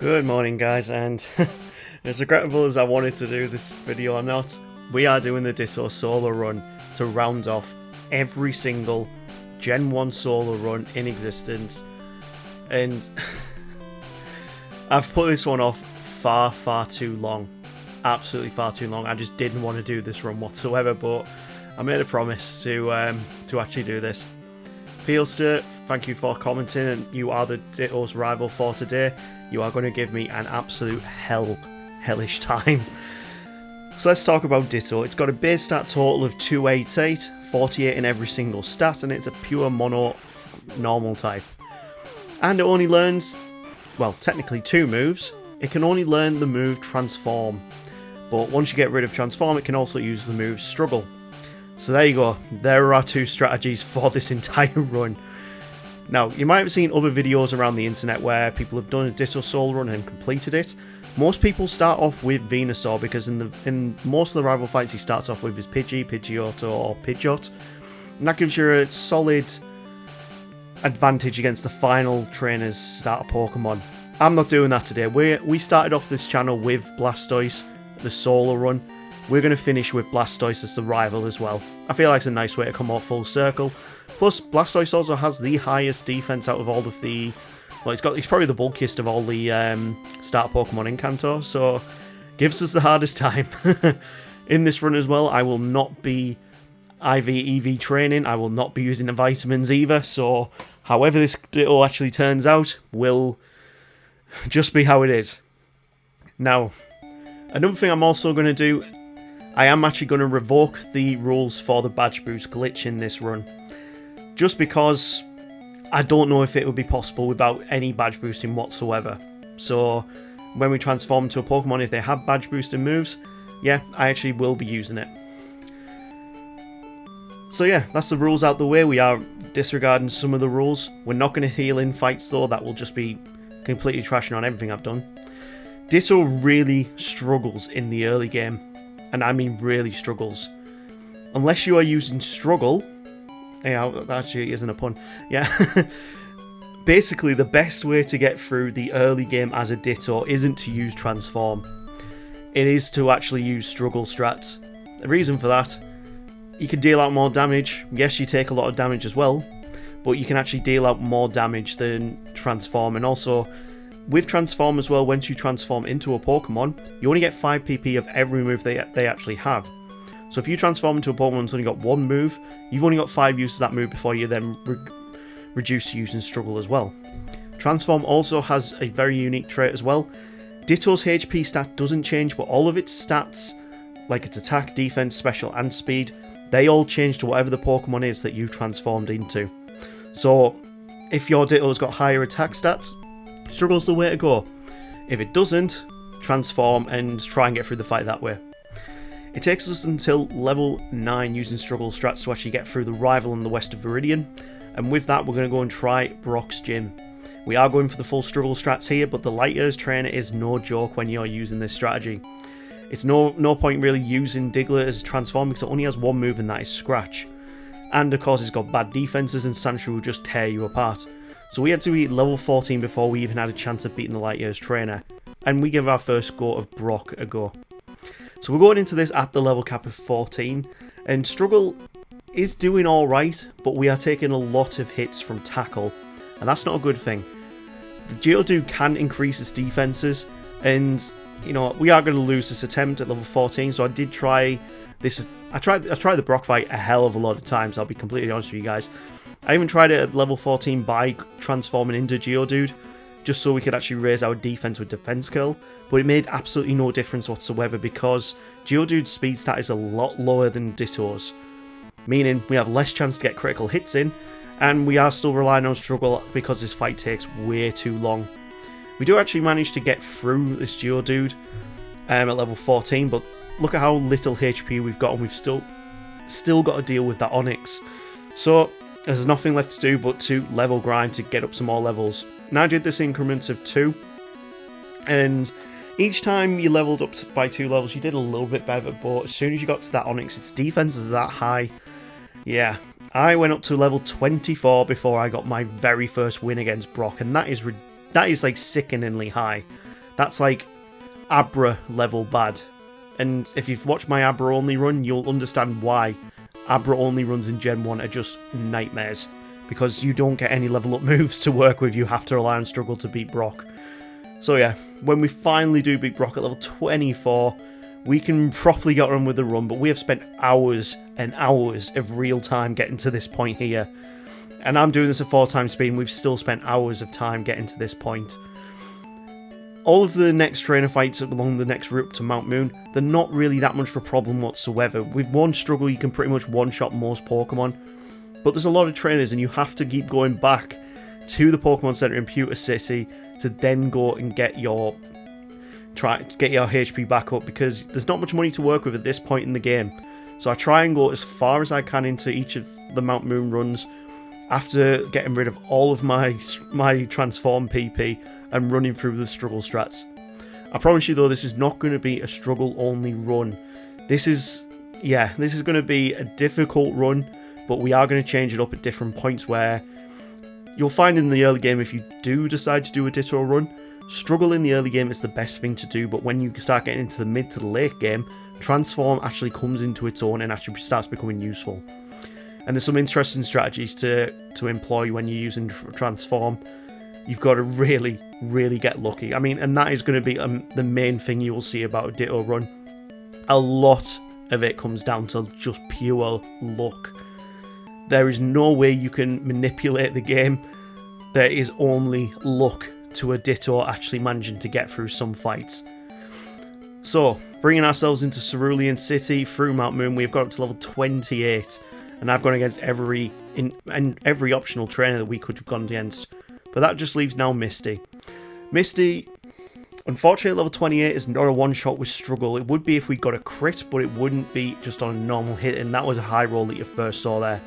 Good morning, guys, and as regrettable as I wanted to do this video or not, we are doing the Ditto solo run to round off every single Gen 1 solo run in existence, and I've put this one off far too long. Absolutely far too long. I just didn't want to do this run whatsoever, but I made a promise to actually do this. Peelster, thank you for commenting, and you are the Ditto's rival for today. You are going to give me an absolute hellish time. So let's talk about Ditto. It's got a base stat total of 288, 48 in every single stat, and it's a pure mono normal type. And it only learns, well, technically 2 moves. It can only learn the move Transform, but once you get rid of Transform, it can also use the move Struggle. So there you go. There are 2 strategies for this entire run. Now, you might have seen other videos around the internet where people have done a Ditto solo run and completed it. Most people start off with Venusaur because in most of the rival fights he starts off with his Pidgey, Pidgeotto, or Pidgeot. And that gives you a solid advantage against the final trainer's starter Pokemon. I'm not doing that today. We started off this channel with Blastoise, the solo run. We're going to finish with Blastoise as the rival as well. I feel like it's a nice way to come out full circle. Plus, Blastoise also has the highest defense out of all of the... Well, he's probably the bulkiest of all the starter Pokemon in Kanto, so gives us the hardest time. In this run as well, I will not be IV-EV training. I will not be using the vitamins either, so however this Ditto actually turns out will just be how it is. Now, another thing I'm also going to do, I am actually going to revoke the rules for the badge boost glitch in this run. Just because I don't know if it would be possible without any badge boosting whatsoever. So when we transform into a Pokemon, if they have badge boosting moves, yeah, I actually will be using it. So yeah, that's the rules out the way. We are disregarding some of the rules. We're not going to heal in fights though. That will just be completely trashing on everything I've done. Ditto really struggles in the early game. And I mean really struggles. Unless you are using Struggle... Yeah, that actually isn't a pun. Yeah. Basically, the best way to get through the early game as a Ditto isn't to use Transform. It is to actually use Struggle strats. The reason for that, you can deal out more damage. Yes, you take a lot of damage as well, but you can actually deal out more damage than Transform. And also, with Transform as well, once you transform into a Pokemon, you only get 5 PP of every move they actually have. So if you transform into a Pokemon that's only got 1 move, you've only got 5 uses of that move before you then reduce to using Struggle as well. Transform also has a very unique trait as well. Ditto's HP stat doesn't change, but all of its stats, like its attack, defense, special, and speed, they all change to whatever the Pokemon is that you've transformed into. So if your Ditto's got higher attack stats, Struggle's the way to go. If it doesn't, transform and try and get through the fight that way. It takes us until level 9 using Struggle strats to actually get through the rival in the west of Viridian, and with that we're going to go and try Brock's gym. We are going for the full Struggle strats here, but the Light Years trainer is no joke when you're using this strategy. It's no point really using Diglett as Transform because it only has 1 move and that is Scratch. And of course it's got bad defenses and Sandshrew will just tear you apart. So we had to be level 14 before we even had a chance of beating the Light Years trainer, and we give our first go of Brock a go. So we're going into this at the level cap of 14, and Struggle is doing alright, but we are taking a lot of hits from Tackle, and that's not a good thing. The Geodude can increase its defenses, and you know, we are going to lose this attempt at level 14, so I did try this. I tried the Brock fight a hell of a lot of times, I'll be completely honest with you guys. I even tried it at level 14 by transforming into Geodude, just so we could actually raise our defense with Defense Curl, but it made absolutely no difference whatsoever because Geodude's speed stat is a lot lower than Ditto's, meaning we have less chance to get critical hits in, and we are still relying on Struggle because this fight takes way too long. We do actually manage to get through this Geodude at level 14, but look at how little HP we've got, and we've still got to deal with that Onix. So there's nothing left to do but to level grind to get up some more levels. Now I did this in increments of 2, and each time you leveled up by 2 levels you did a little bit better, but as soon as you got to that Onix, its defense is that high. Yeah, I went up to level 24 before I got my very first win against Brock, and that is like sickeningly high. That's like Abra level bad. And if you've watched my Abra only run, you'll understand why Abra only runs in Gen 1 are just nightmares. Because you don't get any level up moves to work with, you have to rely on struggle to beat Brock. So yeah, when we finally do beat Brock at level 24, we can properly get on with the run, but we have spent hours and hours of real time getting to this point here. And I'm doing this at 4 times speed, and we've still spent hours of time getting to this point. All of the next trainer fights along the next route to Mount Moon, they're not really that much of a problem whatsoever. With one struggle, you can pretty much one-shot most Pokemon, but there's a lot of trainers, and you have to keep going back to the Pokemon Center in Pewter City to then go and get your HP back up, because there's not much money to work with at this point in the game. So I try and go as far as I can into each of the Mount Moon runs after getting rid of all of my transform PP and running through the struggle strats. I promise you though, this is not going to be a struggle only run. This is going to be a difficult run, but we are going to change it up at different points where you'll find in the early game, if you do decide to do a Ditto run, struggle in the early game is the best thing to do, but when you start getting into the mid to the late game, transform actually comes into its own and actually starts becoming useful. And there's some interesting strategies to employ when you're using transform. You've got to really, really get lucky. I mean, and that is going to be the main thing you will see about a Ditto run. A lot of it comes down to just pure luck. There is no way you can manipulate the game. There is only luck to a Ditto actually managing to get through some fights. So, bringing ourselves into Cerulean City through Mount Moon, we've got up to level 28. And I've gone against every optional trainer that we could have gone against. But that just leaves now Misty. Misty, unfortunately, at level 28 is not a one-shot with struggle. It would be if we got a crit, but it wouldn't be just on a normal hit, and that was a high roll that you first saw there.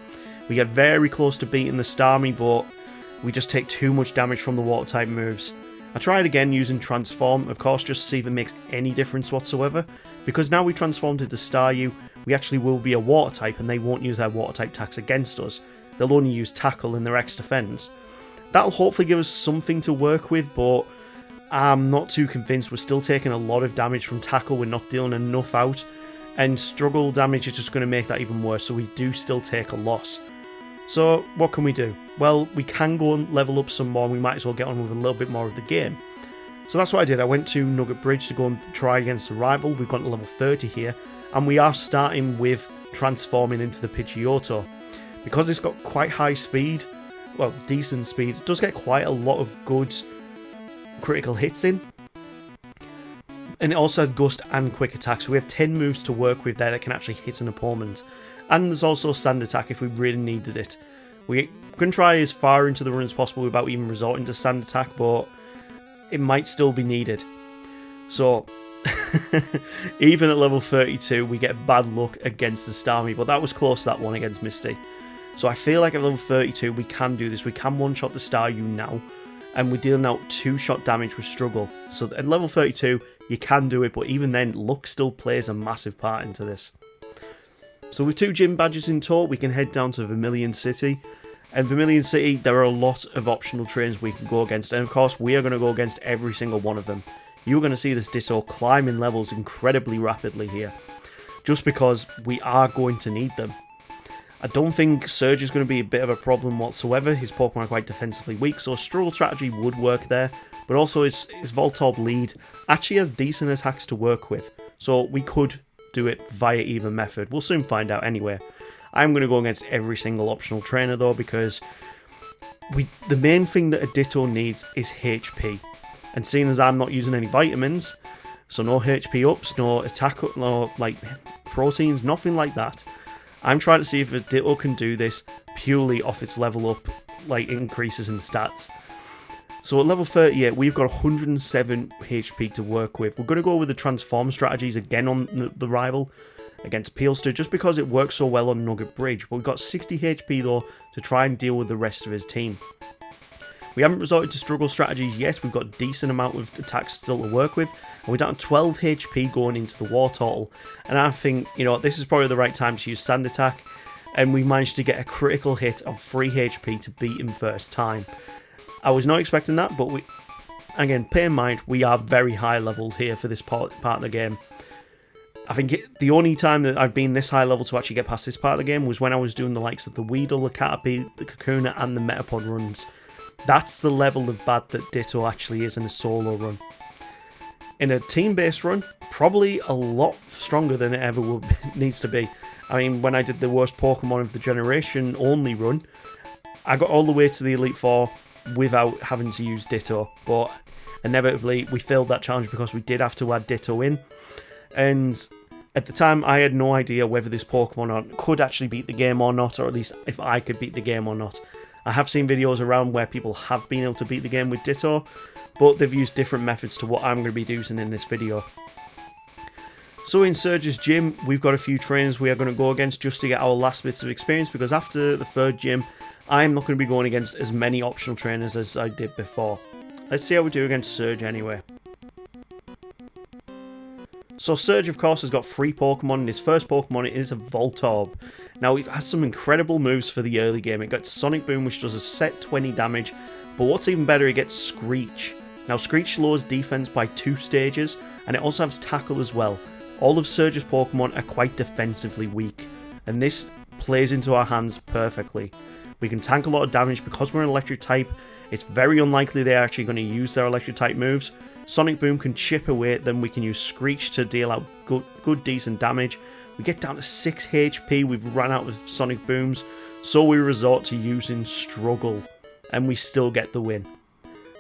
We get very close to beating the Starmie, but we just take too much damage from the water-type moves. I tried again using Transform, of course, just to see if it makes any difference whatsoever. Because now we transformed into Staryu, we actually will be a water-type, and they won't use their water-type attacks against us. They'll only use Tackle in their X-Defense. That'll hopefully give us something to work with, but I'm not too convinced. We're still taking a lot of damage from Tackle, we're not dealing enough out, and Struggle damage is just going to make that even worse, so we do still take a loss. So, what can we do? Well, we can go and level up some more, and we might as well get on with a little bit more of the game. So that's what I did. I went to Nugget Bridge to go and try against a rival. We've got to level 30 here, and we are starting with transforming into the Pidgeotto. Because it's got quite high speed, well, decent speed, it does get quite a lot of good critical hits in. And it also has Gust and Quick Attack, so we have 10 moves to work with there that can actually hit an opponent. And there's also Sand Attack if we really needed it. We can try as far into the run as possible without even resorting to Sand Attack, but it might still be needed. So, even at level 32, we get bad luck against the Starmie, but that was close, that one against Misty. So I feel like at level 32, we can do this. We can one-shot the Staryu now, and we're dealing out 2-shot damage with Struggle. So at level 32, you can do it, but even then, luck still plays a massive part into this. So with 2 gym badges in tow, we can head down to Vermilion City. And Vermilion City, there are a lot of optional trains we can go against, and of course, we are going to go against every single one of them. You're going to see this Ditto climbing levels incredibly rapidly here, just because we are going to need them. I don't think Surge is going to be a bit of a problem whatsoever. His Pokemon are quite defensively weak, so a Struggle strategy would work there, but also his Voltorb lead actually has decent attacks to work with, so we could do it via either method. We'll soon find out anyway. I'm going to go against every single optional trainer though, because the main thing that a Ditto needs is HP. And seeing as I'm not using any vitamins, so no HP ups, no attack up, no like proteins, nothing like that. I'm trying to see if a Ditto can do this purely off its level up, like increases in stats. So at level 38, we've got 107 HP to work with. We're going to go with the transform strategies again on the rival against Peelster, just because it works so well on Nugget Bridge. But we've got 60 HP though to try and deal with the rest of his team. We haven't resorted to struggle strategies yet. We've got a decent amount of attacks still to work with, and we're down to 12 HP going into the war total. And I think, you know, this is probably the right time to use Sand Attack, and we managed to get a critical hit of 3 HP to beat him first time. I was not expecting that, but Again, bear in mind, we are very high leveled here for this part of the game. I think the only time that I've been this high level to actually get past this part of the game was when I was doing the likes of the Weedle, the Caterpie, the Kakuna, and the Metapod runs. That's the level of bad that Ditto actually is in a solo run. In a team-based run, probably a lot stronger than it ever needs to be. I mean, when I did the worst Pokemon of the generation only run, I got all the way to the Elite Four without having to use Ditto, but inevitably we failed that challenge because we did have to add Ditto in. And at the time, I had no idea whether this Pokemon could actually beat the game or not, or at least if I could beat the game or not. I have seen videos around where people have been able to beat the game with Ditto, but they've used different methods to what I'm going to be using in this video. So in Surge's gym, we've got a few trainers we are going to go against just to get our last bits of experience, because after the third gym, I'm not going to be going against as many optional trainers as I did before. Let's see how we do against Surge anyway. So Surge, of course, has got 3 Pokemon, and his first Pokemon is a Voltorb. Now, it has some incredible moves for the early game. It gets Sonic Boom, which does a set 20 damage, but what's even better, it gets Screech. Now, Screech lowers defense by 2 stages, and it also has Tackle as well. All of Surge's Pokemon are quite defensively weak, and this plays into our hands perfectly. We can tank a lot of damage because we're an electric type. It's very unlikely they're actually going to use their electric type moves. Sonic Boom can chip away, then we can use Screech to deal out good decent damage. We get down to 6 HP, we've run out of Sonic Booms, so we resort to using Struggle, and we still get the win.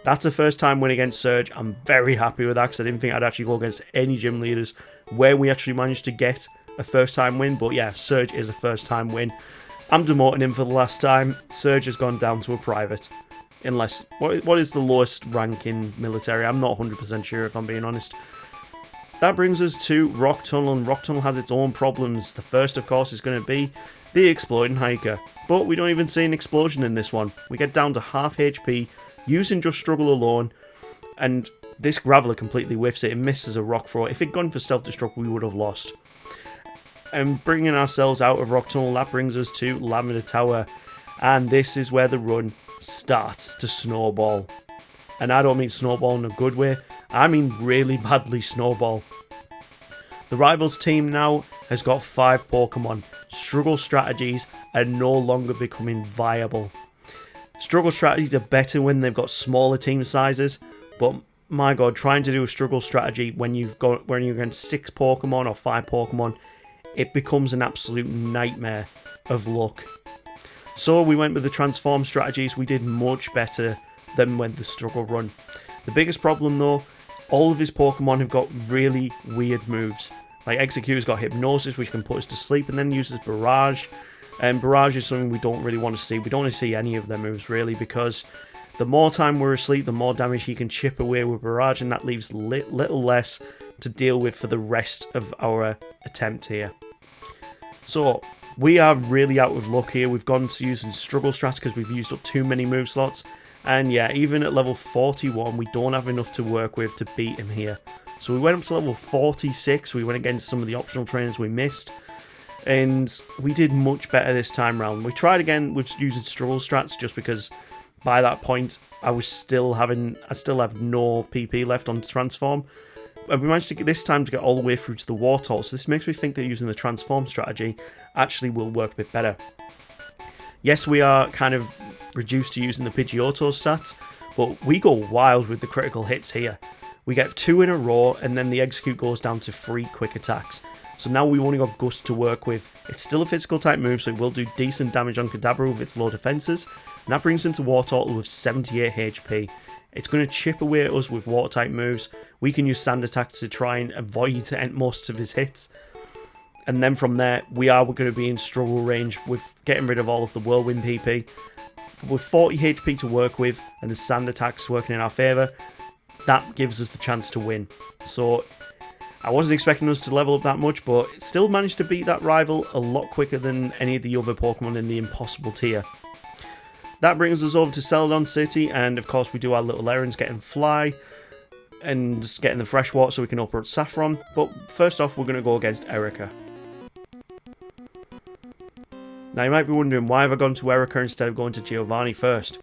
That's a first time win against Surge. I'm very happy with that because I didn't think I'd actually go against any gym leaders where we actually managed to get a first time win, but yeah, Surge is a first time win. I'm demoting him for the last time. Surge has gone down to a private. Unless, what is the lowest rank in military? I'm not 100% sure if I'm being honest. That brings us to Rock Tunnel, and Rock Tunnel has its own problems. The first, of course, is going to be the Exploding Hiker. But we don't even see an explosion in this one. We get down to half HP, using just Struggle alone, and this Graveler completely whiffs it and misses a Rock Throw. If it'd gone for Stealth Destruct, we would have lost. And bringing ourselves out of Rock Tunnel, that brings us to Lavender Tower. And this is where the run starts to snowball. And I don't mean snowball in a good way, I mean really badly snowball. The Rivals team now has got 5 Pokemon. Struggle strategies are no longer becoming viable. Struggle strategies are better when they've got smaller team sizes, but my god, trying to do a struggle strategy when you're against 6 Pokemon or 5 Pokemon, it becomes an absolute nightmare of luck. So we went with the transform strategies. We did much better than when the struggle run. The biggest problem though, all of his Pokemon have got really weird moves. Like Executor's got Hypnosis, which can put us to sleep, and then uses Barrage. And Barrage is something we don't really want to see. We don't want to see any of their moves really, because the more time we're asleep, the more damage he can chip away with Barrage, and that leaves little less to deal with for the rest of our attempt here. So we are really out of luck here. We've gone to using struggle strats because we've used up too many move slots. And yeah, even at level 41, we don't have enough to work with to beat him here. So we went up to level 46. We went against some of the optional trainers we missed. And we did much better this time round. We tried again with using struggle strats just because by that point I still have no PP left on transform. And we managed to get this time to get all the way through to the Wartortle, so this makes me think that using the transform strategy actually will work a bit better. Yes, we are kind of reduced to using the Pidgeotto stats, but we go wild with the critical hits here. We get 2 in a row, and then the Execute goes down to 3 quick attacks. So now we've only got Gust to work with. It's still a physical type move, so it will do decent damage on Kadabra with its low defenses, and that brings into Wartortle with 78 HP. It's going to chip away at us with water type moves. We can use Sand Attack to try and avoid most of his hits. And then from there, we're going to be in struggle range with getting rid of all of the Whirlwind PP. With 40 HP to work with, and the Sand Attacks working in our favour, that gives us the chance to win. So I wasn't expecting us to level up that much, but it still managed to beat that rival a lot quicker than any of the other Pokemon in the Impossible tier. That brings us over to Celadon City, and of course we do our little errands, getting Fly and getting the fresh water so we can open up Saffron. But first off, we're going to go against Erica. Now you might be wondering, why have I gone to Erica instead of going to Giovanni first?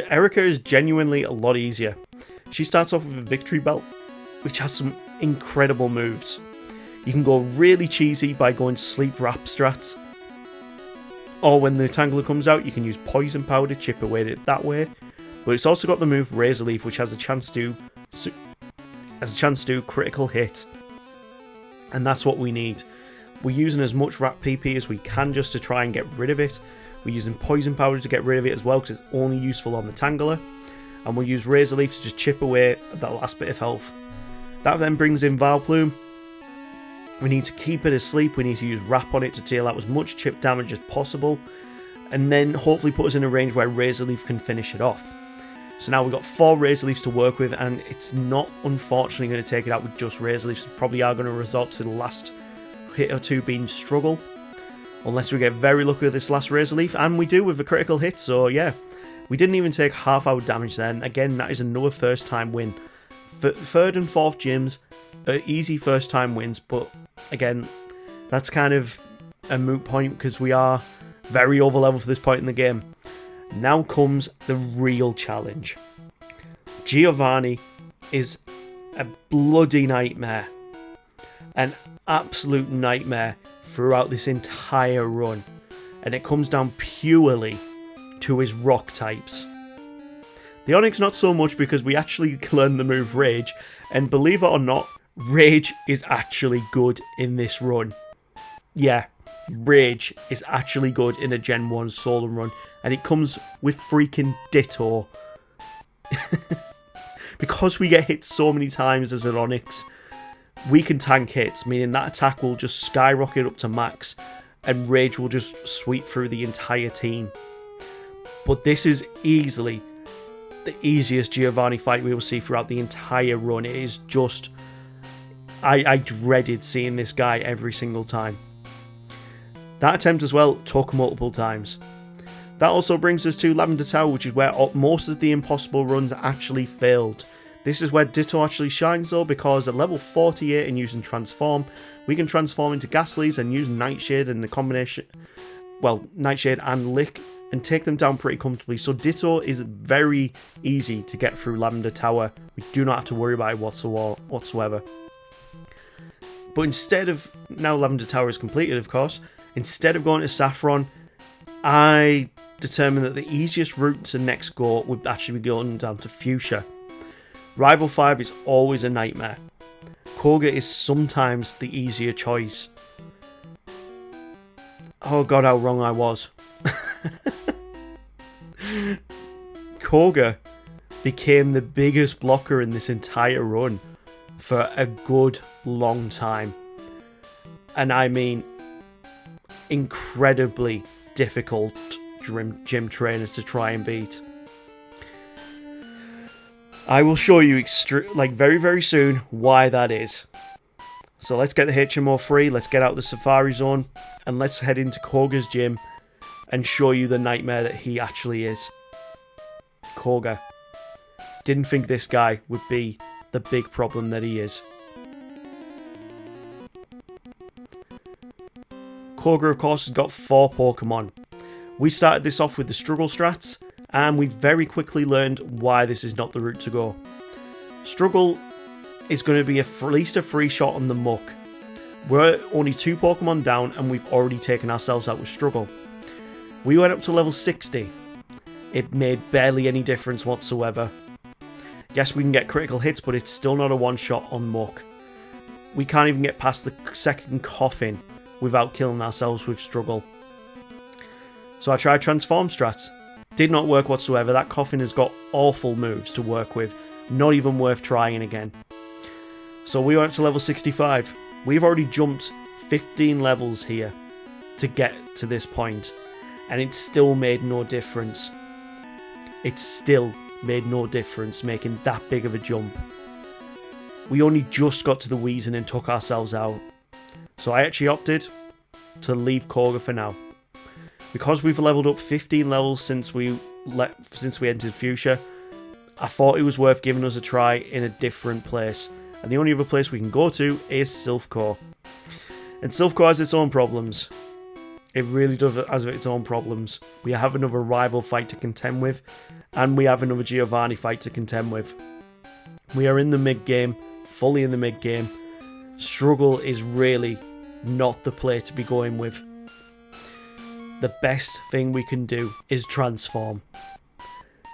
Erica is genuinely a lot easier. She starts off with a victory belt, which has some incredible moves. You can go really cheesy by going sleep wrap strats, or when the Tangler comes out, you can use poison powder, chip away at it that way. But it's also got the move Razor Leaf, which has a chance to do critical hit, and that's what we need. We're using as much Wrap PP as we can just to try and get rid of it. We're using poison powder to get rid of it as well, because it's only useful on the Tangler, and we'll use Razor Leaf to just chip away at that last bit of health. That then brings in Vileplume. We need to keep it asleep, we need to use Wrap on it to deal out as much chip damage as possible, and then hopefully put us in a range where Razor Leaf can finish it off. So now we've got 4 Razor Leafs to work with, and it's not unfortunately going to take it out with just Razor Leafs. We probably are going to resort to the last hit or two being Struggle, unless we get very lucky with this last Razor Leaf, and we do with a critical hit. So yeah, we didn't even take half our damage then. Again, that is another first time win. Third and fourth gyms are easy first time wins, but again, that's kind of a moot point because we are very over level for this point in the game. Now comes the real challenge. Giovanni is a bloody nightmare. An absolute nightmare throughout this entire run. And it comes down purely to his rock types. The Onyx not so much, because we actually learn the move Rage, and believe it or not, Rage is actually good in this run. Yeah, Rage is actually good in a Gen 1 solo run, and it comes with freaking Ditto. Because we get hit so many times as an Onyx, we can tank hits, meaning that attack will just skyrocket up to max, and Rage will just sweep through the entire team. But this is easily the easiest Giovanni fight we will see throughout the entire run. It is just... I dreaded seeing this guy every single time. That attempt as well took multiple times. That also brings us to Lavender Tower, which is where most of the impossible runs actually failed. This is where Ditto actually shines though, because at level 48 and using Transform, we can transform into Ghastlies and use Nightshade and the combination... well, Nightshade and Lick, and take them down pretty comfortably. So Ditto is very easy to get through Lavender Tower. We do not have to worry about it whatsoever. But instead of... now Lavender Tower is completed, of course. Instead of going to Saffron, I determined that the easiest route to next go would actually be going down to Fuchsia. Rival 5 is always a nightmare. Koga is sometimes the easier choice. Oh god, how wrong I was. Koga became the biggest blocker in this entire run for a good long time. And I mean, incredibly difficult gym trainers to try and beat. I will show you very, very soon why that is. So let's get the HMO free, let's get out of the Safari Zone, and let's head into Koga's gym and show you the nightmare that he actually is. Koga. Didn't think this guy would be the big problem that he is. Koga, of course, has got 4 Pokemon. We started this off with the Struggle strats, and we very quickly learned why this is not the route to go. Struggle is going to be at least a free shot on the Muck. We're only 2 Pokemon down, and we've already taken ourselves out with Struggle. We went up to level 60. It made barely any difference whatsoever. Yes, we can get critical hits, but it's still not a one-shot on Muck. We can't even get past the second Coffin without killing ourselves with Struggle. So I tried Transform strats. Did not work whatsoever. That Coffin has got awful moves to work with. Not even worth trying again. So we went to level 65. We've already jumped 15 levels here to get to this point, and it still made no difference. It still made no difference making that big of a jump. We only just got to the Weezing and took ourselves out. So I actually opted to leave Koga for now. Because we've leveled up 15 levels since we entered Fuchsia, I thought it was worth giving us a try in a different place. And the only other place we can go to is Silphcore. And Silphcore has its own problems. It really does have its own problems. We have another rival fight to contend with, and we have another Giovanni fight to contend with. We are in the mid-game, fully in the mid-game. Struggle is really not the play to be going with. The best thing we can do is transform.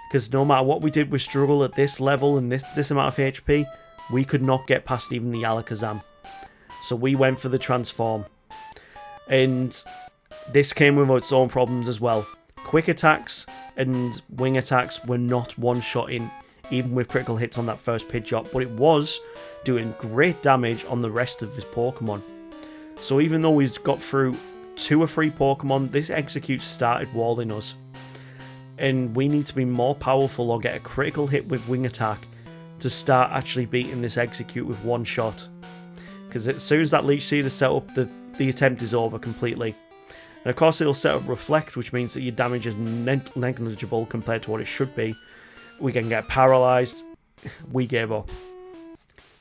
Because no matter what we did with Struggle at this level and this amount of HP, we could not get past even the Alakazam. So we went for the transform. And this came with its own problems as well. Quick attacks and wing attacks were not one-shotting, even with critical hits on that first Pidgeot, but it was doing great damage on the rest of his Pokemon. So even though we've got through 2 or 3 Pokemon, this Execute started walling us. And we need to be more powerful or get a critical hit with wing attack to start actually beating this Execute with one shot. Because as soon as that Leech Seed is set up, the attempt is over completely. And of course it'll set up Reflect, which means that your damage is negligible compared to what it should be. We can get paralysed. We gave up.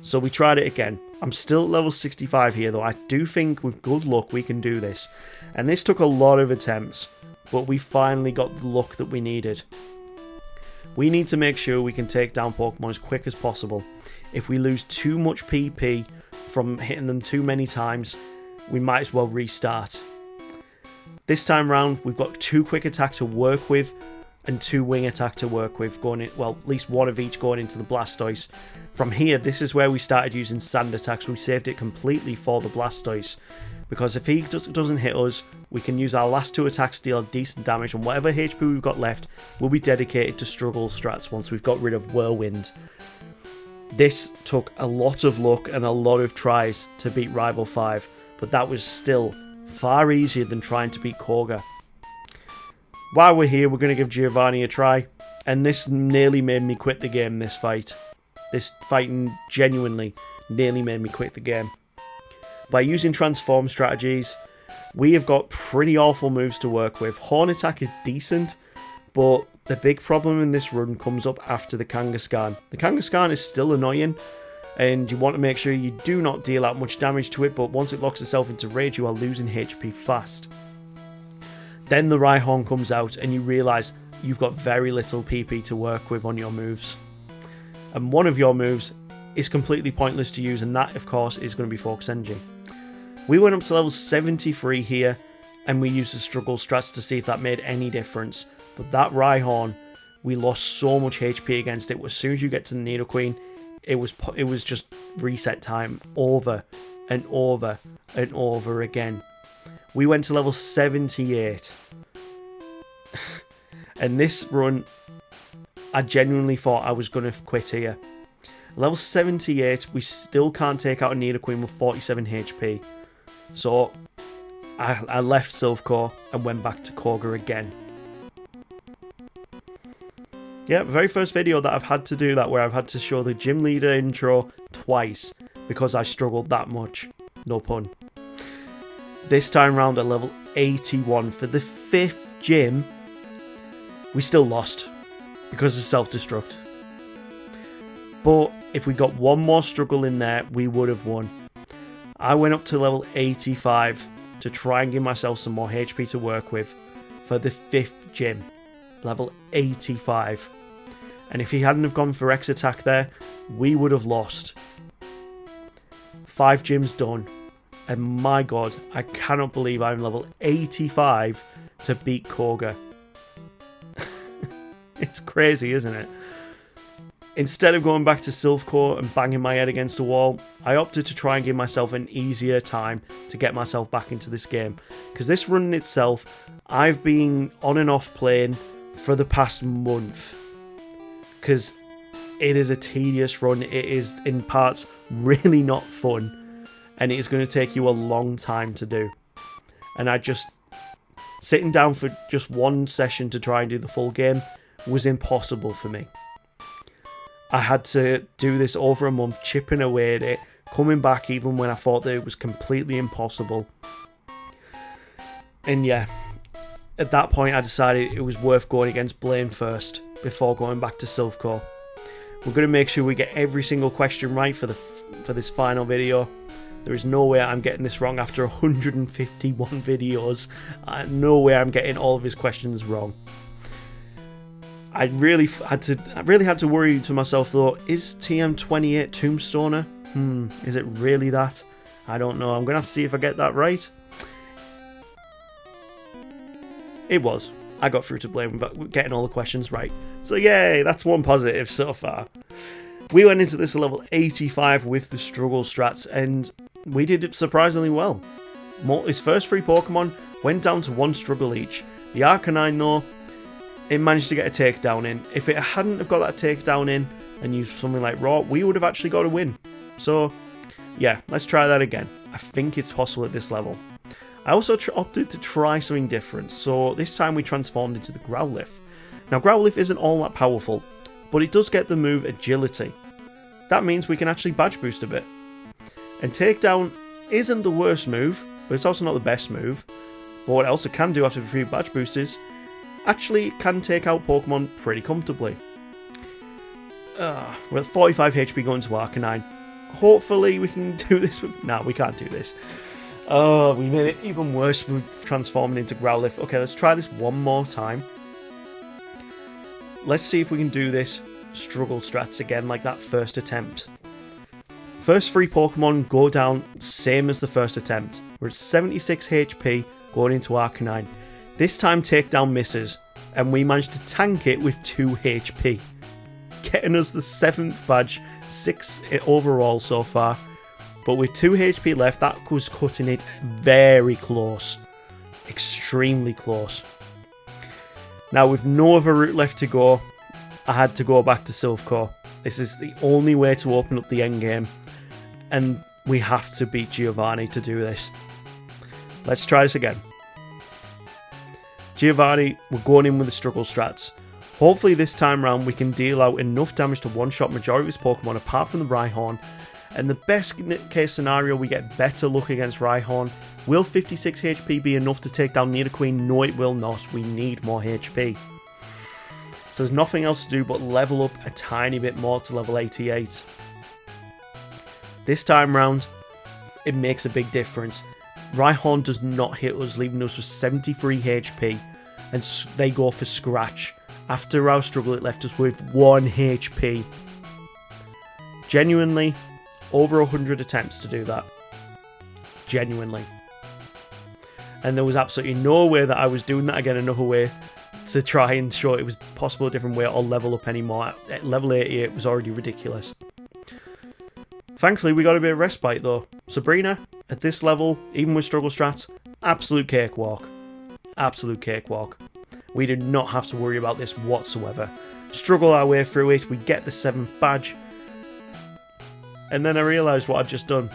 So we tried it again. I'm still at level 65 here though. I do think with good luck we can do this. And this took a lot of attempts, but we finally got the luck that we needed. We need to make sure we can take down Pokemon as quick as possible. If we lose too much PP from hitting them too many times, we might as well restart. This time round, we've got 2 quick attack to work with and 2 wing attack to work with, going in, well, at least 1 of each going into the Blastoise. From here, this is where we started using sand attacks. We saved it completely for the Blastoise, because if he doesn't hit us, we can use our last 2 attacks to deal decent damage, and whatever HP we've got left will be dedicated to Struggle strats once we've got rid of Whirlwind. This took a lot of luck and a lot of tries to beat Rival 5, but that was still far easier than trying to beat Koga. While we're here, we're going to give Giovanni a try, and this nearly made me quit the game, this fight. This fighting genuinely nearly made me quit the game. By using transform strategies, we have got pretty awful moves to work with. Horn attack is decent, but the big problem in this run comes up after the Kangaskhan. The Kangaskhan is still annoying, and you want to make sure you do not deal out much damage to it, but once it locks itself into rage, you are losing HP fast. Then the Rhyhorn comes out, and you realise you've got very little PP to work with on your moves. And one of your moves is completely pointless to use, and that, of course, is going to be Focus Energy. We went up to level 73 here, and we used the Struggle strats to see if that made any difference. But that Rhyhorn, we lost so much HP against it. As soon as you get to the Nidoqueen, it was just reset time over and over and over again. We went to level 78. And this run, I genuinely thought I was going to quit here. Level 78, we still can't take out a Nidoqueen with 47 HP. So I left Silphcore and went back to Koga again. Yeah, very first video that I've had to do that, where I've had to show the gym leader intro twice because I struggled that much. No pun. This time round at level 81 for the 5th gym, we still lost because of self-destruct. But if we got one more struggle in there, we would have won. I went up to level 85 to try and give myself some more HP to work with for the 5th gym. Level 85. And if he hadn't have gone for X attack there, we would have lost. 5 gyms done. And my god, I cannot believe I'm level 85 to beat Koga. It's crazy, isn't it? Instead of going back to Silphcore and banging my head against a wall, I opted to try and give myself an easier time to get myself back into this game. Because this run in itself, I've been on and off playing for the past month. Because it is a tedious run. It is, in parts, really not fun. And it is going to take you a long time to do. And sitting down for just one session to try and do the full game was impossible for me. I had to do this over a month, chipping away at it, coming back even when I thought that it was completely impossible. And yeah, at that point I decided it was worth going against Blaine first, before going back to Silphcore. We're going to make sure we get every single question right for this final video. There is no way I'm getting this wrong after 151 videos. No way I'm getting all of his questions wrong. I really had to worry to myself though, is TM28 Tombstoner? Is it really that? I don't know. I'm going to have to see if I get that right. It was. I got through to blame about getting all the questions right. So yay, that's one positive so far. We went into this level 85 with the struggle strats, and we did it surprisingly well. His first 3 Pokemon went down to 1 struggle each. The Arcanine though, it managed to get a takedown in. If it hadn't have got that takedown in and used something like Raw, we would have actually got a win. So yeah, let's try that again. I think it's possible at this level. I also opted to try something different, so this time we transformed into the Growlithe. Now Growlithe isn't all that powerful, but it does get the move Agility. That means we can actually badge boost a bit. And Takedown isn't the worst move, but it's also not the best move. But what else it can do after a few badge boosts is, actually it can take out Pokemon pretty comfortably. We're at 45 HP going to Arcanine. Hopefully we can do this with... No, we can't do this. Oh, we made it even worse with transforming into Growlithe. Okay, let's try this one more time. Let's see if we can do this struggle strats again like that first attempt. First 3 Pokemon go down same as the first attempt. We're at 76 HP going into Arcanine. This time Takedown misses, and we managed to tank it with 2 HP. Getting us the 7th badge, 6 overall so far. But with 2 HP left, that was cutting it very close. Extremely close. Now, with no other route left to go, I had to go back to Silphcore. This is the only way to open up the endgame. And we have to beat Giovanni to do this. Let's try this again. Giovanni, we're going in with the struggle strats. Hopefully this time round we can deal out enough damage to one-shot majority of his Pokemon apart from the Rhyhorn. And the best case scenario, we get better luck against Rhyhorn. Will 56 HP be enough to take down Nidoqueen? No, it will not. We need more HP. So there's nothing else to do but level up a tiny bit more to level 88. This time round, it makes a big difference. Rhyhorn does not hit us, leaving us with 73 HP. And they go for Scratch. After our struggle, it left us with 1 HP. Genuinely, over 100 attempts to do that. Genuinely. And there was absolutely no way that I was doing that again another way to try and show it was possible a different way or level up anymore. At level 88 it was already ridiculous. Thankfully we got a bit of respite though. Sabrina, at this level, even with struggle strats, absolute cakewalk. Absolute cakewalk. We did not have to worry about this whatsoever. Struggle our way through it, we get the 7th badge. And then I realised what I'd just done.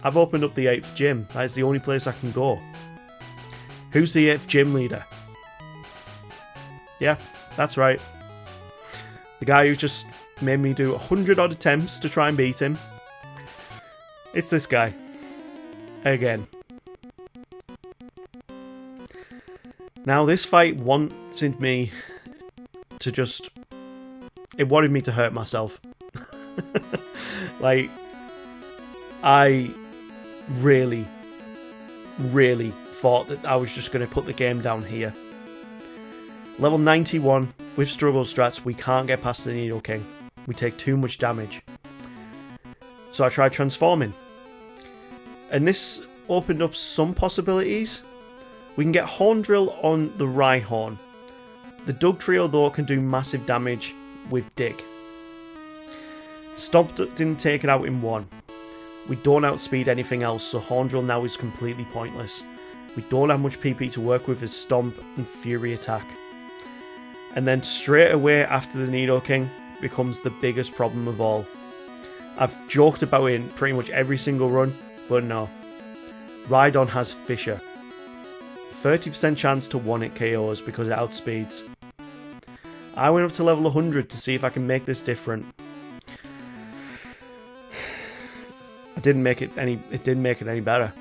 I've opened up the 8th gym. That is the only place I can go. Who's the 8th gym leader? Yeah, that's right. The guy who just made me do 100 odd attempts to try and beat him. It's this guy. Again. Now this fight wanted me to just... It wanted me to hurt myself. Like, I really thought that I was just going to put the game down here. Level 91, with struggle strats, we can't get past the Nidoking. We take too much damage. So I tried transforming. And this opened up some possibilities. We can get Horn Drill on the Rhyhorn. The Dug Trio, though, can do massive damage with Dig. Stomp didn't take it out in 1. We don't outspeed anything else, so Horn Drill now is completely pointless. We don't have much PP to work with as Stomp and Fury Attack. And then straight away after the Nidoking becomes the biggest problem of all. I've joked about it in pretty much every single run, but no. Rhydon has Fissure. 30% chance to 1-hit KOs because it outspeeds. I went up to level 100 to see if I can make this different. It didn't make it any better.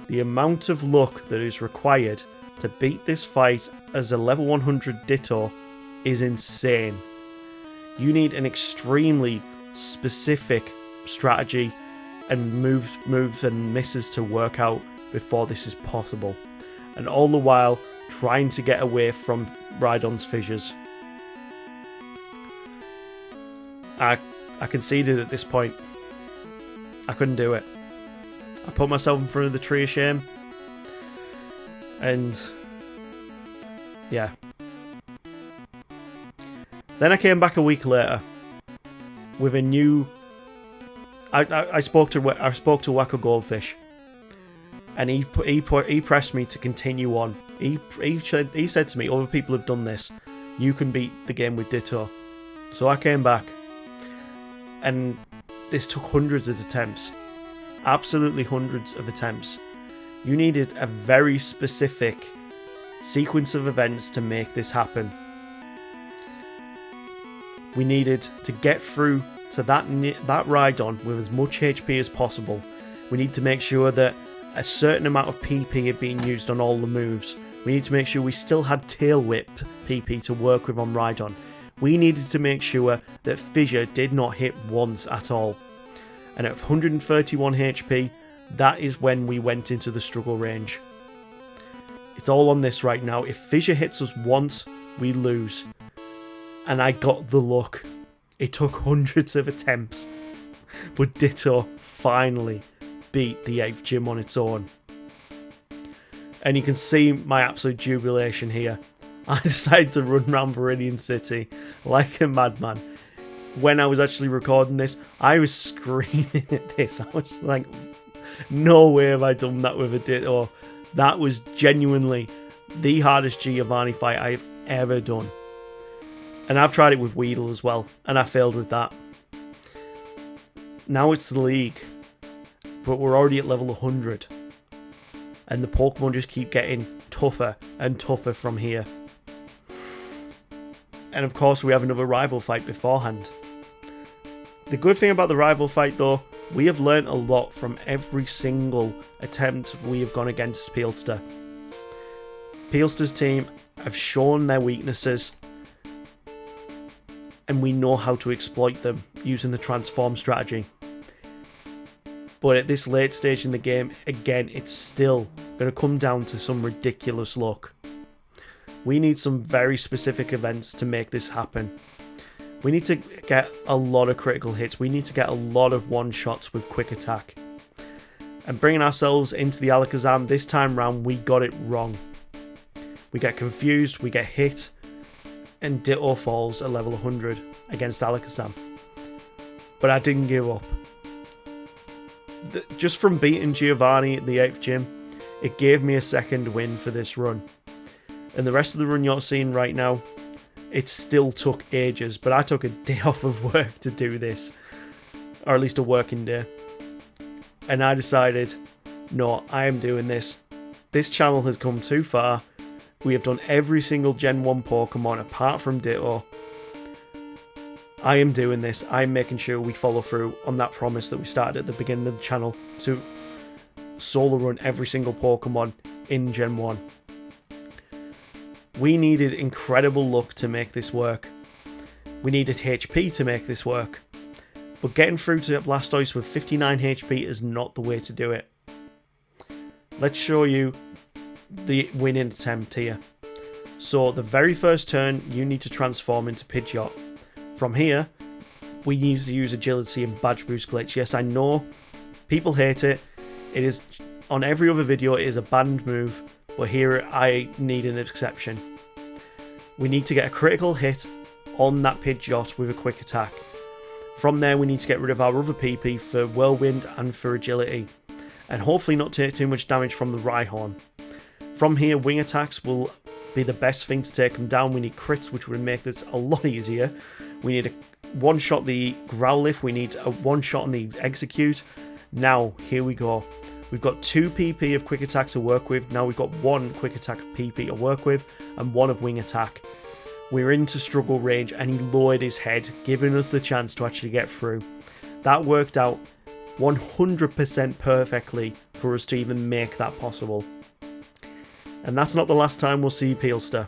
The amount of luck that is required to beat this fight as a level 100 Ditto is insane. You need an extremely specific strategy and moves and misses to work out before this is possible. And all the while trying to get away from Rhydon's fissures. I conceded at this point. I couldn't do it. I put myself in front of the tree of shame. And yeah. Then I came back a week later with a new. I spoke to Wacko Goldfish, and he pressed me to continue on. He said to me, "Other people have done this. You can beat the game with Ditto." So I came back, and this took hundreds of attempts, absolutely hundreds of attempts. You needed a very specific sequence of events to make this happen. We needed to get through to that ride-on with as much HP as possible. We need to make sure that a certain amount of PP had been used on all the moves. We need to make sure we still had tail whip PP to work with on ride-on. We needed to make sure that Fissure did not hit once at all. And at 131 HP, that is when we went into the struggle range. It's all on this right now. If Fissure hits us once, we lose. And I got the luck. It took hundreds of attempts, but Ditto finally beat the 8th gym on its own. And you can see my absolute jubilation here. I decided to run around Viridian City like a madman. When I was actually recording this, I was screaming at this. I was like, no way have I done that with a Ditto. That was genuinely the hardest Giovanni fight I've ever done. And I've tried it with Weedle as well, and I failed with that. Now it's the League, but we're already at level 100. And the Pokemon just keep getting tougher and tougher from here. And of course we have another rival fight beforehand. The good thing about the rival fight though, we have learnt a lot from every single attempt we have gone against Peelster. Peelster's team have shown their weaknesses, and we know how to exploit them using the transform strategy. But at this late stage in the game, again, it's still going to come down to some ridiculous luck. We need some very specific events to make this happen. We need to get a lot of critical hits. We need to get a lot of one-shots with quick attack. And bringing ourselves into the Alakazam, this time round, we got it wrong. We get confused, we get hit, and Ditto falls at level 100 against Alakazam. But I didn't give up. Just from beating Giovanni at the 8th gym, it gave me a second win for this run. And the rest of the run you're seeing right now, it still took ages, but I took a day off of work to do this. Or at least a working day. And I decided, no, I am doing this. This channel has come too far. We have done every single Gen 1 Pokemon apart from Ditto. I am doing this. I'm making sure we follow through on that promise that we started at the beginning of the channel to solo run every single Pokemon in Gen 1. We needed incredible luck to make this work. We needed HP to make this work. But getting through to Blastoise with 59 HP is not the way to do it. Let's show you the winning attempt here. So the very first turn, you need to transform into Pidgeot. From here, we need to use agility and badge boost glitch. Yes, I know people hate it. It is on every other video. It is a banned move, but here I need an exception. We need to get a critical hit on that Pidgeot with a quick attack. From there, we need to get rid of our other PP for Whirlwind and for agility, and hopefully not take too much damage from the Rhyhorn. From here, wing attacks will be the best thing to take them down. We need crits, which would make this a lot easier. We need a one-shot the Growlithe. We need a one-shot on the Execute. Now, here we go. We've got 2 PP of quick attack to work with. Now we've got 1 quick attack of PP to work with and 1 of wing attack. We're into struggle range and he lowered his head, giving us the chance to actually get through. That worked out 100% perfectly for us to even make that possible. And that's not the last time we'll see Peelster.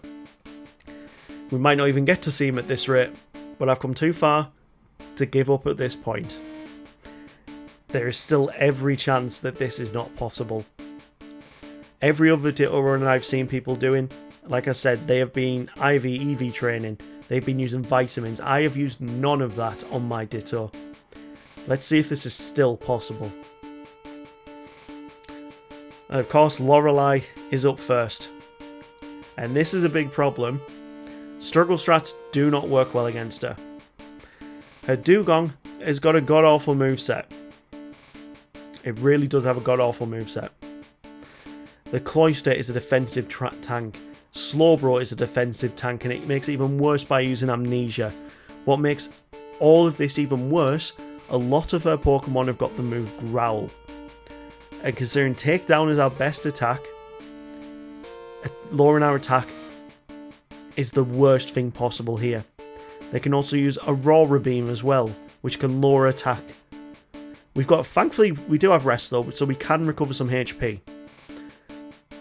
We might not even get to see him at this rate, but I've come too far to give up at this point. There is still every chance that this is not possible. Every other Ditto run I've seen people doing, like I said, they have been IV, EV training. They've been using vitamins. I have used none of that on my Ditto. Let's see if this is still possible. And of course, Lorelei is up first. And this is a big problem. Struggle strats do not work well against her. Her Dugong has got a god-awful moveset. It really does have a god-awful moveset. The Cloister is a defensive tank. Slowbro is a defensive tank, and it makes it even worse by using Amnesia. What makes all of this even worse, a lot of her Pokemon have got the move Growl. And considering Takedown is our best attack, lowering our attack is the worst thing possible here. They can also use Aurora Beam as well, which can lower attack. Thankfully, we do have rest though, so we can recover some HP.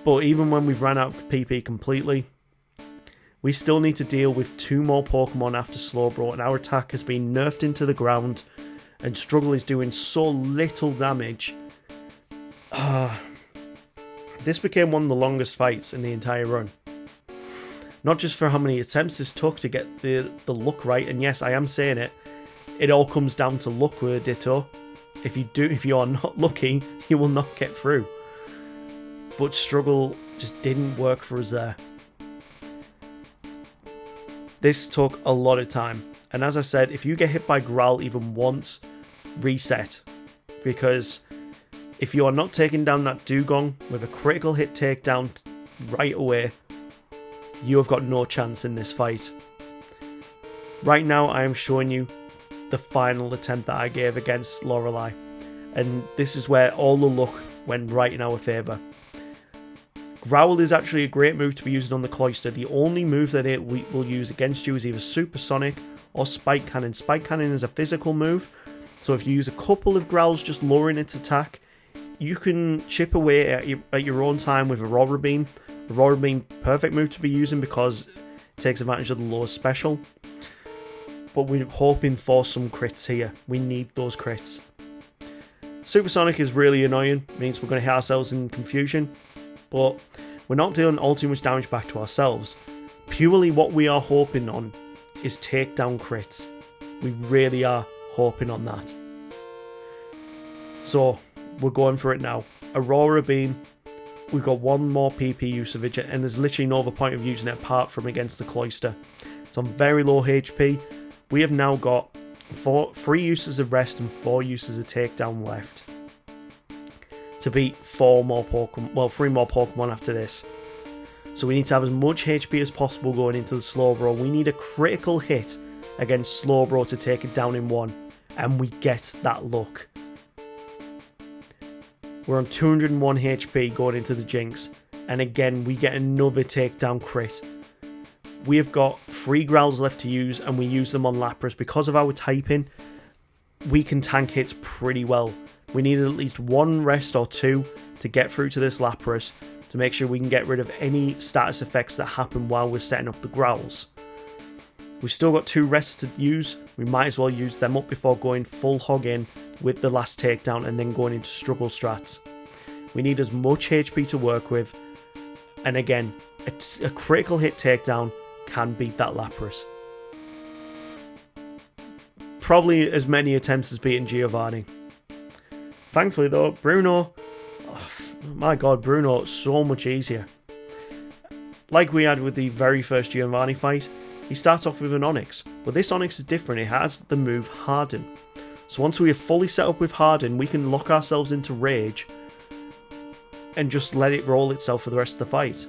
But even when we've ran out of PP completely, we still need to deal with 2 more Pokemon after Slowbro, and our attack has been nerfed into the ground, and Struggle is doing so little damage. This became one of the longest fights in the entire run. Not just for how many attempts this took to get the luck right, and yes, I am saying it. It all comes down to luck with a Ditto. If you are not lucky, you will not get through. But Struggle just didn't work for us there. This took a lot of time. And as I said, if you get hit by Growl even once, reset. Because if you are not taking down that Dugong with a critical hit takedown right away, you have got no chance in this fight. Right now, I am showing you the final attempt that I gave against Lorelei. And this is where all the luck went right in our favour. Growl is actually a great move to be used on the Cloister. The only move that it will use against you is either Supersonic or Spike Cannon. Spike Cannon is a physical move, so if you use a couple of Growls just lowering its attack, you can chip away at your own time with Aurora Beam. Aurora Beam, perfect move to be using because it takes advantage of the lowest special. But we're hoping for some crits here. We need those crits. Supersonic is really annoying, means we're going to hit ourselves in confusion. But we're not dealing all too much damage back to ourselves. Purely what we are hoping on is takedown crits. We really are hoping on that. So we're going for it now. Aurora Beam. We've got 1 more PP usage, and there's literally no other point of using it apart from against the Cloister. It's on very low HP. We have now got 3 uses of rest and 4 uses of takedown left to beat 3 more Pokemon after this. So we need to have as much HP as possible going into the Slowbro. We need a critical hit against Slowbro to take it down in 1, and we get that luck. We're on 201 HP going into the Jinx, and again we get another takedown crit. We have got 3 Growls left to use, and we use them on Lapras. Because of our typing, we can tank hits pretty well. We need at least 1 rest or 2 to get through to this Lapras to make sure we can get rid of any status effects that happen while we're setting up the Growls. We've still got 2 rests to use. We might as well use them up before going full hog in with the last takedown and then going into struggle strats. We need as much HP to work with, and again, a critical hit takedown can beat that Lapras. Probably as many attempts as beating Giovanni. Thankfully though, Bruno, oh my god, Bruno, so much easier. Like we had with the very first Giovanni fight, he starts off with an Onyx, but this Onyx is different. It has the move Harden. So once we are fully set up with Harden, we can lock ourselves into Rage and just let it roll itself for the rest of the fight.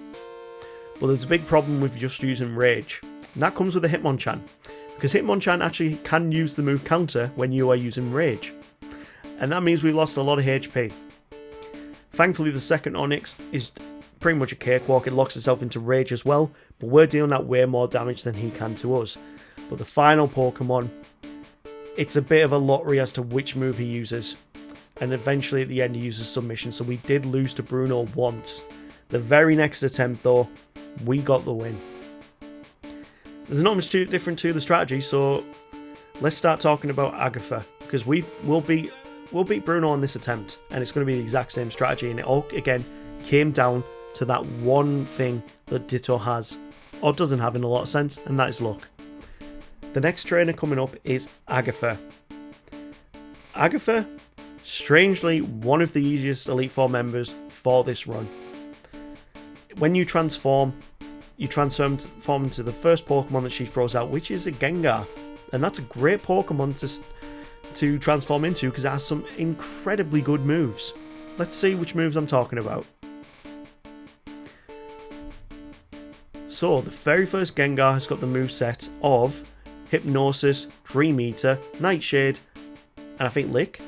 But there's a big problem with just using Rage, and that comes with the Hitmonchan, because Hitmonchan actually can use the move Counter when you are using Rage, and that means we lost a lot of HP. Thankfully the second Onyx is pretty much a cakewalk. It locks itself into Rage as well, but we're dealing out way more damage than he can to us. But the final Pokemon, it's a bit of a lottery as to which move he uses, and eventually at the end he uses Submission, so we did lose to Bruno once. The very next attempt though, we got the win. There's not much different to the strategy, so let's start talking about Agatha, because we'll beat Bruno on this attempt, and it's going to be the exact same strategy, and it all again came down to that one thing that Ditto has, or doesn't have in a lot of sense, and that is luck. The next trainer coming up is Agatha. Agatha, strangely, one of the easiest Elite Four members for this run. When you transform into the first Pokemon that she throws out, which is a Gengar. And that's a great Pokemon to transform into because it has some incredibly good moves. Let's see which moves I'm talking about. So, the very first Gengar has got the moveset of Hypnosis, Dream Eater, Nightshade, and I think Lick.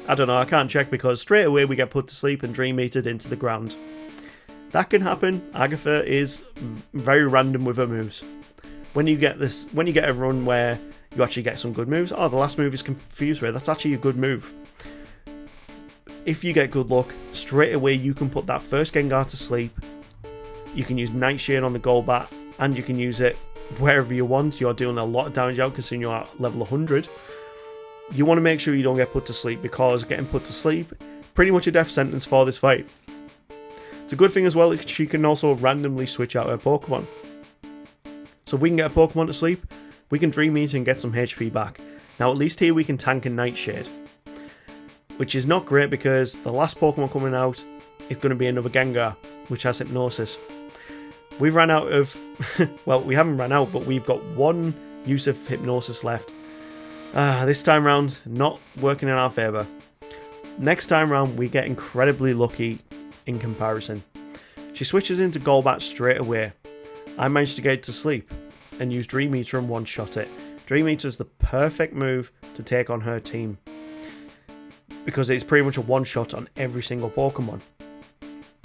I don't know, I can't check because straight away we get put to sleep and Dream Eatered into the ground. That can happen. Agatha is very random with her moves. When you get a run where you actually get some good moves, the last move is Confuse Ray, that's actually a good move. If you get good luck, straight away you can put that first Gengar to sleep. You can use Nightshade on the Golbat, and you can use it wherever you want. You're doing a lot of damage out because you're at level 100. You want to make sure you don't get put to sleep because getting put to sleep, pretty much a death sentence for this fight. It's a good thing as well that she can also randomly switch out her Pokemon. So if we can get a Pokemon to sleep, we can Dream Eater and get some HP back. Now at least here we can tank a Nightshade, which is not great because the last Pokemon coming out is going to be another Gengar, which has Hypnosis. We've ran out of, well, we haven't ran out, but we've got one use of Hypnosis left. This time round, not working in our favour. Next time round, we get incredibly lucky in comparison. She switches into Golbat straight away. I managed to get it to sleep and use Dream Eater and one-shot it. Dream Eater is the perfect move to take on her team because it's pretty much a one-shot on every single Pokemon.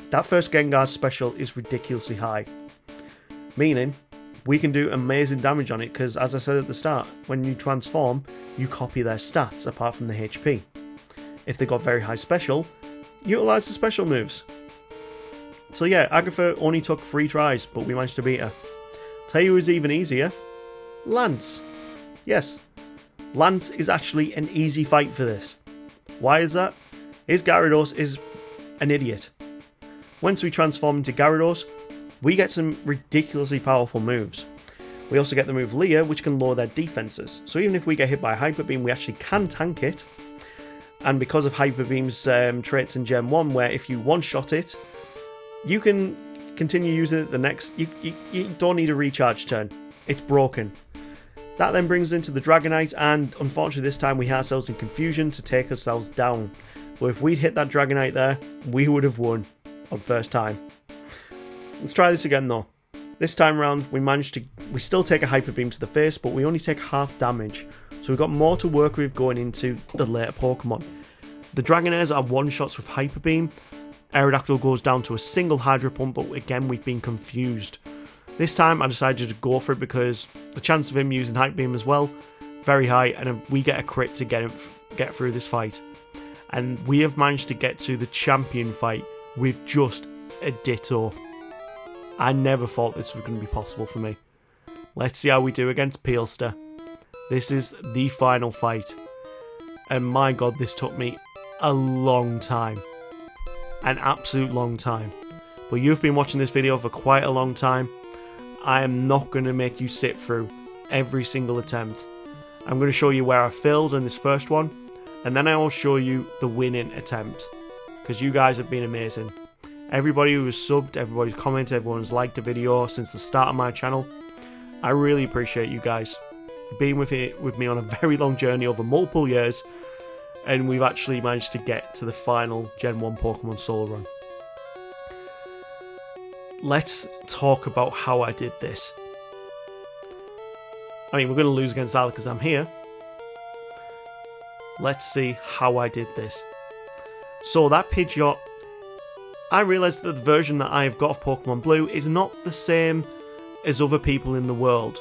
That first Gengar special is ridiculously high, meaning we can do amazing damage on it because, as I said at the start, when you transform, you copy their stats apart from the HP. If they got very high special, utilise the special moves. So yeah, Agatha only took 3 tries, but we managed to beat her. Tell you who's even easier? Lance. Yes, Lance is actually an easy fight for this. Why is that? His Gyarados is an idiot. Once we transform into Gyarados, we get some ridiculously powerful moves. We also get the move Leer, which can lower their defenses. So even if we get hit by Hyper Beam, we actually can tank it. And because of Hyper Beam's traits in Gen 1, where if you one-shot it, you can continue using it the next... You don't need a recharge turn. It's broken. That then brings us into the Dragonite, and unfortunately this time we had ourselves in confusion to take ourselves down. But if we'd hit that Dragonite there, we would have won on first time. Let's try this again though. This time around we still take a Hyper Beam to the face, but we only take half damage. So we've got more to work with going into the later Pokemon. The Dragonairs are one-shots with Hyper Beam. Aerodactyl goes down to a single Hydro Pump, but again we've been confused. This time I decided to go for it because the chance of him using Hyper Beam as well, very high, and we get a crit to get through this fight. And we have managed to get to the champion fight with just a Ditto. I never thought this was going to be possible for me. Let's see how we do against Peelster. This is the final fight. And my god, this took me a long time. An absolute long time. But you've been watching this video for quite a long time. I am not going to make you sit through every single attempt. I'm going to show you where I failed in this first one. And then I will show you the winning attempt. Because you guys have been amazing. Everybody who has subbed, everybody's commented, everyone's liked the video since the start of my channel. I really appreciate you guys being with me on a very long journey over multiple years. And we've actually managed to get to the final Gen 1 Pokemon Solo Run. Let's talk about how I did this. I mean, we're going to lose against Alec because I'm here. Let's see how I did this. So that Pidgeot, I realised that the version that I've got of Pokemon Blue is not the same as other people in the world.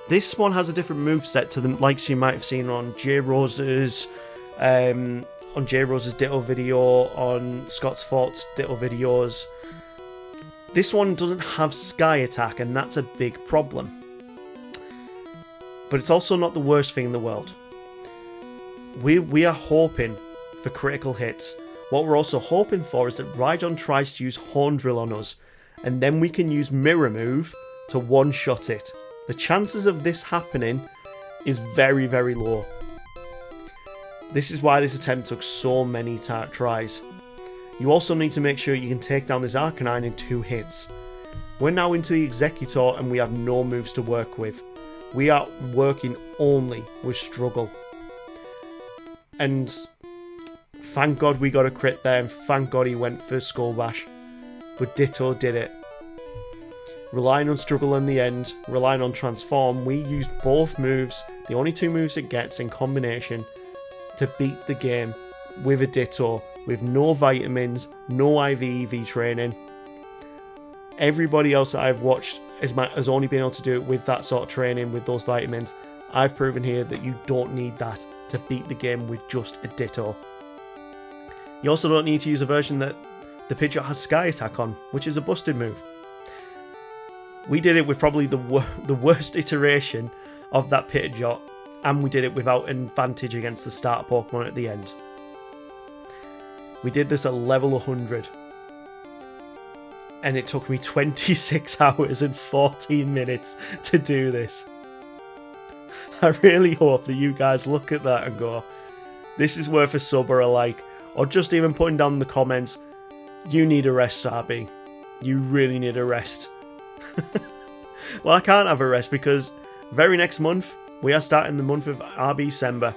This one has a different moveset to the likes you might have seen on J-Rose's Ditto video, on Scott's Fort's Ditto videos. This one doesn't have Sky Attack, and that's a big problem. But it's also not the worst thing in the world. We are hoping for critical hits. What we're also hoping for is that Rhydon tries to use Horn Drill on us, and then we can use Mirror Move to one-shot it. The chances of this happening is very, very low. This is why this attempt took so many tries. You also need to make sure you can take down this Arcanine in 2 hits. We're now into the Executor and we have no moves to work with. We are working only with Struggle. And thank God we got a crit there, and thank God he went for Skull Bash. But Ditto did it. Relying on Struggle in the end, relying on Transform, we used both moves, the only 2 moves it gets in combination, to beat the game with a Ditto, with no vitamins, no IVEV training. Everybody else that I've watched has only been able to do it with that sort of training, with those vitamins. I've proven here that you don't need that to beat the game with just a Ditto. You also don't need to use a version that the Pidgeot has Sky Attack on, which is a busted move. We did it with probably the worst iteration of that Pidgeot, and we did it without an advantage against the starter Pokemon at the end. We did this at level 100. And it took me 26 hours and 14 minutes to do this. I really hope that you guys look at that and go, this is worth a sub or a like. Or just even putting down in the comments, you need a rest, RB. You really need a rest. Well, I can't have a rest because very next month, we are starting the month of RB December.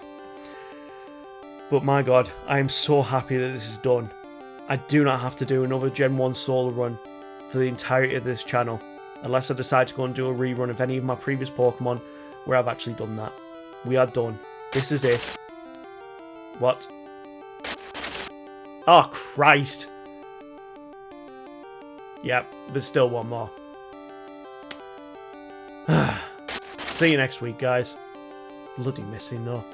But my God, I am so happy that this is done. I do not have to do another Gen 1 solo run for the entirety of this channel, unless I decide to go and do a rerun of any of my previous Pokemon where I've actually done that. We are done. This is it. What? Oh, Christ. Yep, there's still one more. See you next week, guys. Bloody missing though.